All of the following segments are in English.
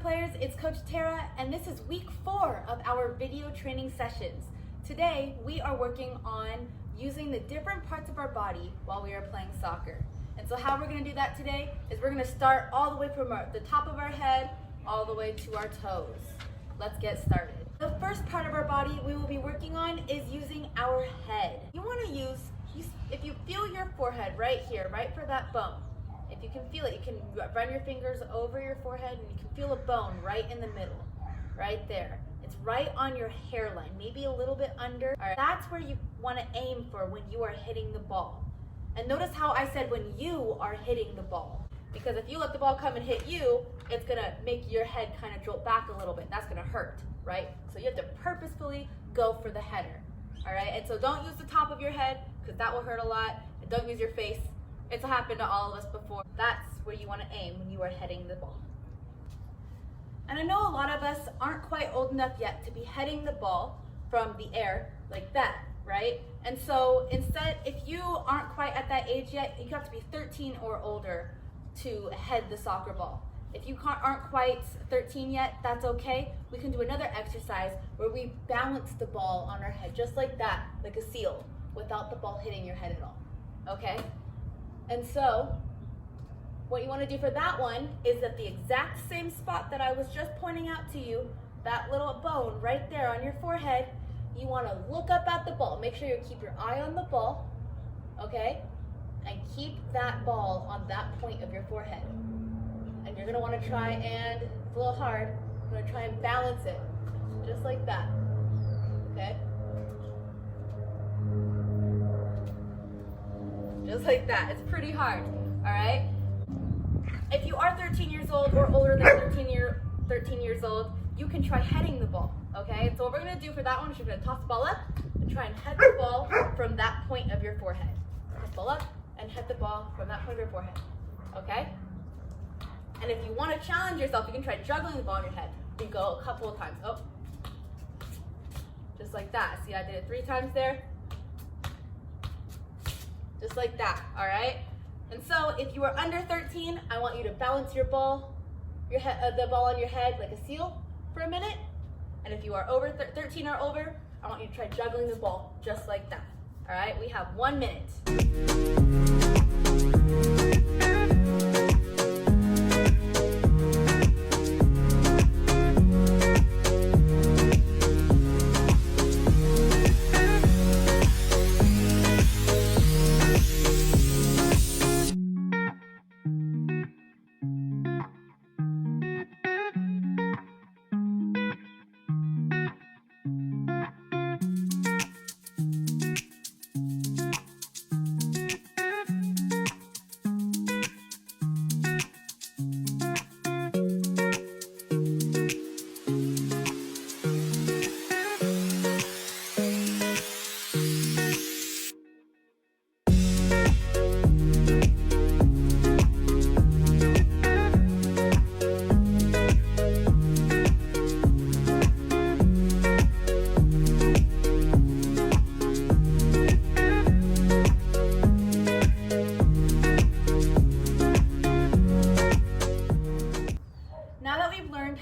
players, it's Coach Tara, and this is week 4 of our video training sessions. Today, we are working on using the different parts of our body while we are playing soccer. And so how we're gonna do that today is we're gonna start all the way from the top of our head all the way to our toes. Let's get started. The first part of our body we will be working on is using our head. You wanna use, if you feel your forehead right here, right for that bone, if you can feel it, you can run your fingers over your forehead and you can feel a bone right in the middle, right there. It's right on your hairline, maybe a little bit under. All right, that's where you want to aim for when you are hitting the ball. And notice how I said when you are hitting the ball. Because if you let the ball come and hit you, it's gonna make your head kind of jolt back a little bit. That's gonna hurt, right? So you have to purposefully go for the header, all right? And so don't use the top of your head because that will hurt a lot. And don't use your face. It's happened to all of us before. That's where you want to aim when you are heading the ball. And I know a lot of us aren't quite old enough yet to be heading the ball from the air like that, right? And so instead, if you aren't quite at that age yet, you have to be 13 or older to head the soccer ball. If you aren't quite 13 yet, that's okay. We can do another exercise where we balance the ball on our head, just like that, like a seal, without the ball hitting your head at all, okay? And so, what you want to do for that one is at the exact same spot that I was just pointing out to you, that little bone right there on your forehead, you want to look up at the ball. Make sure you keep your eye on the ball, okay? And keep that ball on that point of your forehead. And you're going to want to try and, it's a little hard, you're going to try and balance it, just like that, okay? Just like that. It's pretty hard, all right? If you are 13 years old or older than 13 years old, you can try heading the ball, okay? So what we're gonna do for that one is you're gonna toss the ball up and try and head the ball from that point of your forehead. Toss the ball up and head the ball from that point of your forehead, okay? And if you wanna challenge yourself, you can try juggling the ball in your head. You go a couple of times, oh. Just like that. See, I did it 3 times there. Just like that, all right? And so if you are under 13, I want you to balance your ball, the ball on your head like a seal for a minute. And if you are over 13 or over, I want you to try juggling the ball just like that, all right? We have 1 minute.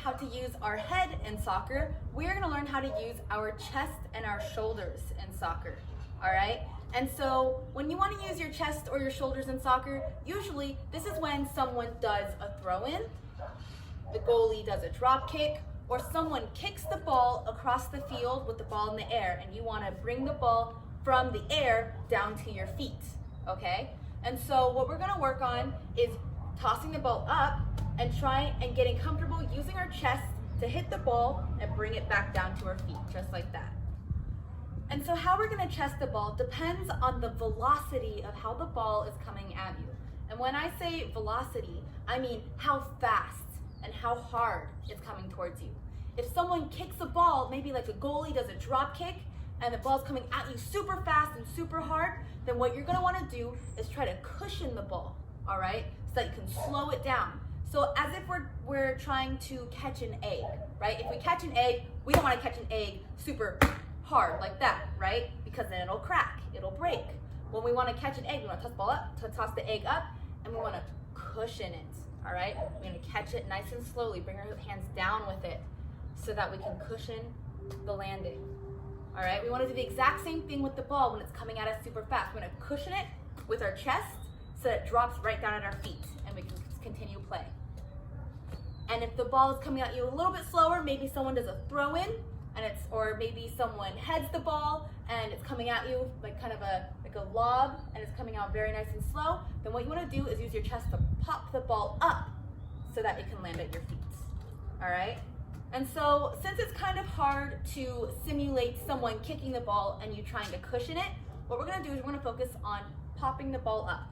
How to use our head in soccer, we're going to learn how to use our chest and our shoulders in soccer, all right? And so when you want to use your chest or your shoulders in soccer, usually this is when someone does a throw-in, the goalie does a drop kick, or someone kicks the ball across the field with the ball in the air, and you want to bring the ball from the air down to your feet, okay? And so what we're going to work on is tossing the ball up and trying and getting comfortable using our chest to hit the ball and bring it back down to our feet, just like that. And so how we're gonna chest the ball depends on the velocity of how the ball is coming at you. And when I say velocity, I mean how fast and how hard it's coming towards you. If someone kicks a ball, maybe like a goalie does a drop kick, and the ball's coming at you super fast and super hard, then what you're gonna wanna do is try to cushion the ball, all right? So that you can slow it down. So as if we're trying to catch an egg, right? If we catch an egg, we don't want to catch an egg super hard like that, right? Because then it'll crack, it'll break. When we want to catch an egg, we want to toss the ball up, to toss the egg up, and we want to cushion it, All right, we're gonna catch it nice and slowly, bring our hands down with it so that we can cushion the landing. All right, we wanna do the exact same thing with the ball when it's coming at us super fast. We're gonna cushion it with our chest so that it drops right down at our feet and we can continue playing. And if the ball is coming at you a little bit slower, maybe someone does a throw in or maybe someone heads the ball and it's coming at you like kind of a lob and it's coming out very nice and slow, then what you wanna do is use your chest to pop the ball up so that it can land at your feet, all right? And so since it's kind of hard to simulate someone kicking the ball and you trying to cushion it, what we're gonna do is we're gonna focus on popping the ball up,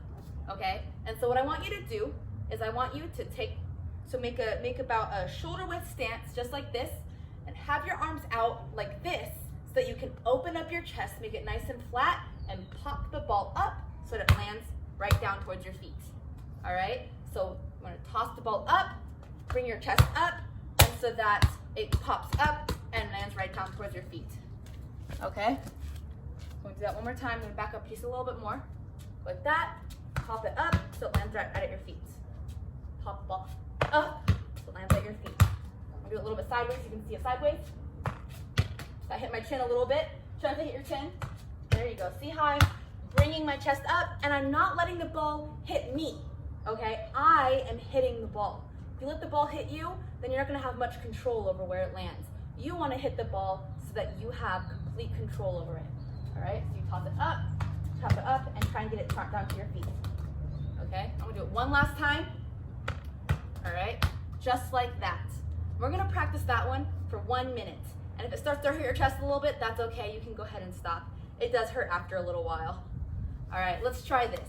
okay? And so what I want you to do is I want you to make about a shoulder width stance just like this and have your arms out like this so that you can open up your chest, make it nice and flat, and pop the ball up so that it lands right down towards your feet, all right? So you wanna toss the ball up, bring your chest up, and so that it pops up and lands right down towards your feet, okay? I'm gonna do that one more time. I'm gonna back up just a little bit more, like that, pop it up so it lands right at your feet. Pop the ball up so it lands at your feet. I'm gonna do it a little bit sideways so you can see it sideways. So I hit my chin a little bit. Try to hit your chin. There you go. See how I'm bringing my chest up and I'm not letting the ball hit me, okay? I am hitting the ball. If you let the ball hit you, then you're not gonna have much control over where it lands. You wanna hit the ball so that you have complete control over it, all right? So you toss it up, and try and get it down to your feet, okay? I'm gonna do it one last time, all right? Just like that. We're gonna practice that one for 1 minute. And if it starts to hurt your chest a little bit, that's okay, you can go ahead and stop. It does hurt after a little while. All right, let's try this.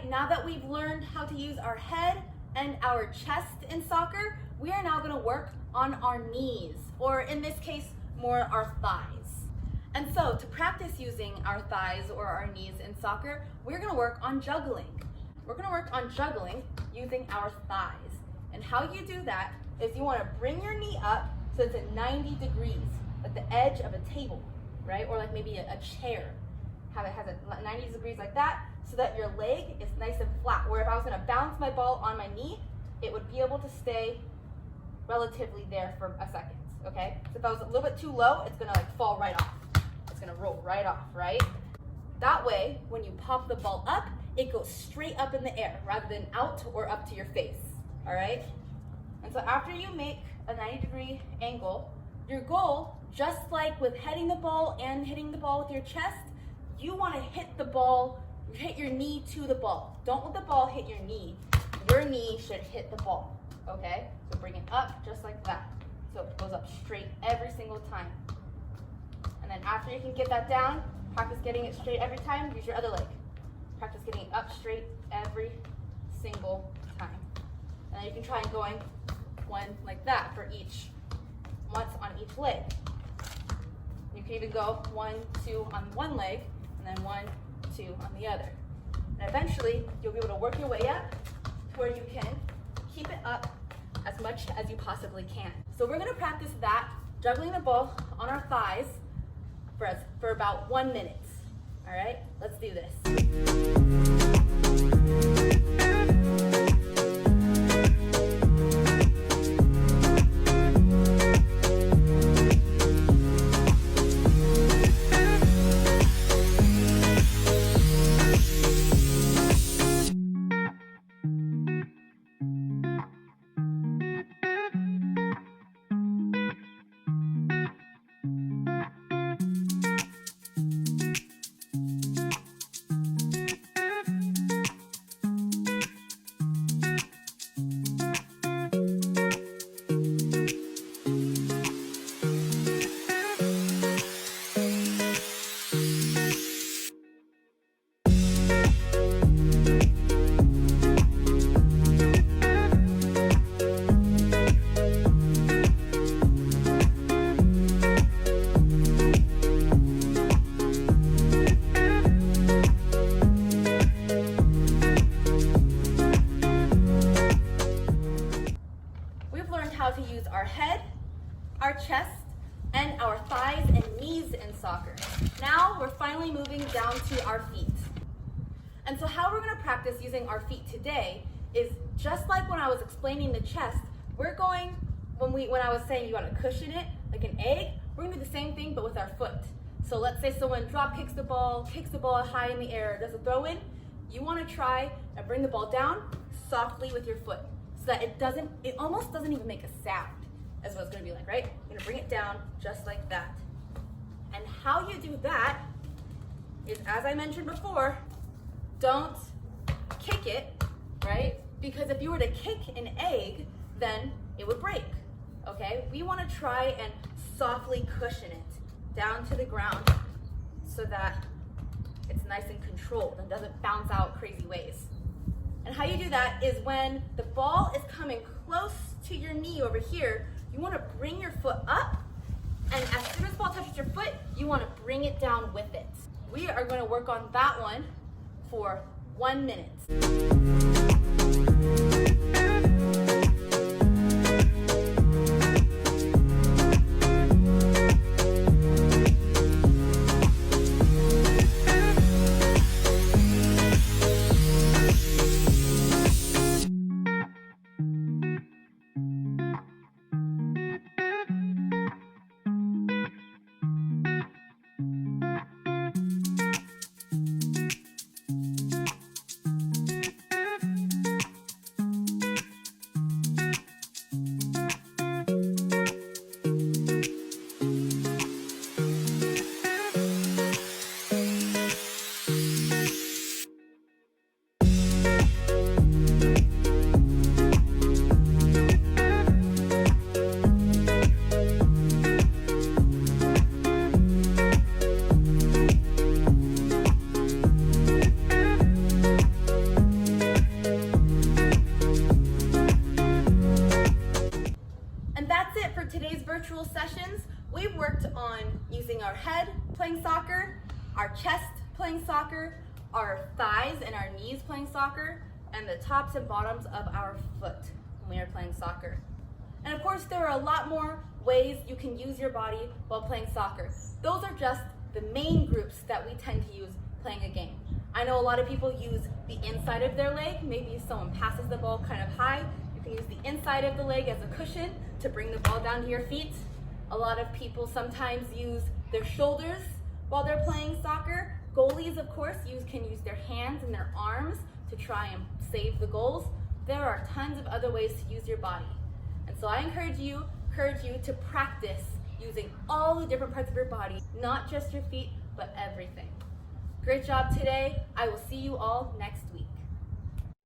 Now that we've learned how to use our head and our chest in soccer, we are now gonna work on our knees, or in this case, more our thighs. And so to practice using our thighs or our knees in soccer, we're gonna work on juggling. We're gonna work on juggling using our thighs. And how you do that is you wanna bring your knee up so it's at 90 degrees, at the edge of a table, right? Or like maybe a chair. Have it has a 90 degrees like that, so that your leg is nice and flat, where if I was gonna bounce my ball on my knee, it would be able to stay relatively there for a second, okay? So if I was a little bit too low, it's gonna like fall right off. It's gonna roll right off, right? That way, when you pop the ball up, it goes straight up in the air rather than out or up to your face, all right? And so after you make a 90-degree angle, your goal, just like with heading the ball and hitting the ball with your chest, you wanna hit the ball, hit your knee to the ball. Don't let the ball hit your knee. Your knee should hit the ball, okay? So bring it up just like that. So it goes up straight every single time. And then after you can get that down, practice getting it straight every time, use your other leg. Practice getting it up straight every single time. And then you can try and going one like that for once on each leg. You can even go 1, 2 on one leg, and then 1, 2 on the other. And eventually, you'll be able to work your way up to where you can keep it up as much as you possibly can. So we're gonna practice that, juggling the ball on our thighs for about 1 minute. All right, let's do this. our feet. And so how we're gonna practice using our feet today is just like when I was explaining the chest, when I was saying you gotta cushion it like an egg, we're gonna do the same thing but with our foot. So let's say someone drop kicks the ball high in the air, does a throw in, you wanna try and bring the ball down softly with your foot so that it almost doesn't even make a sound, is what it's gonna be like, right? You're gonna bring it down just like that. And how you do that is, as I mentioned before, don't kick it, right? Because if you were to kick an egg, then it would break, okay? We wanna try and softly cushion it down to the ground so that it's nice and controlled and doesn't bounce out crazy ways. And how you do that is when the ball is coming close to your knee over here, you wanna bring your foot up, and as soon as the ball touches your foot, you wanna bring it down with it. We are gonna work on that one for 1 minute. Today's virtual sessions, we've worked on using our head playing soccer, our chest playing soccer, our thighs and our knees playing soccer, and the tops and bottoms of our foot when we are playing soccer. And of course, there are a lot more ways you can use your body while playing soccer. Those are just the main groups that we tend to use playing a game. I know a lot of people use the inside of their leg. Maybe if someone passes the ball kind of high, you can use the inside of the leg as a cushion to bring the ball down to your feet. A lot of people sometimes use their shoulders while they're playing soccer. Goalies, of course, can use their hands and their arms to try and save the goals. There are tons of other ways to use your body. And so I encourage you to practice using all the different parts of your body, not just your feet, but everything. Great job today. I will see you all next week.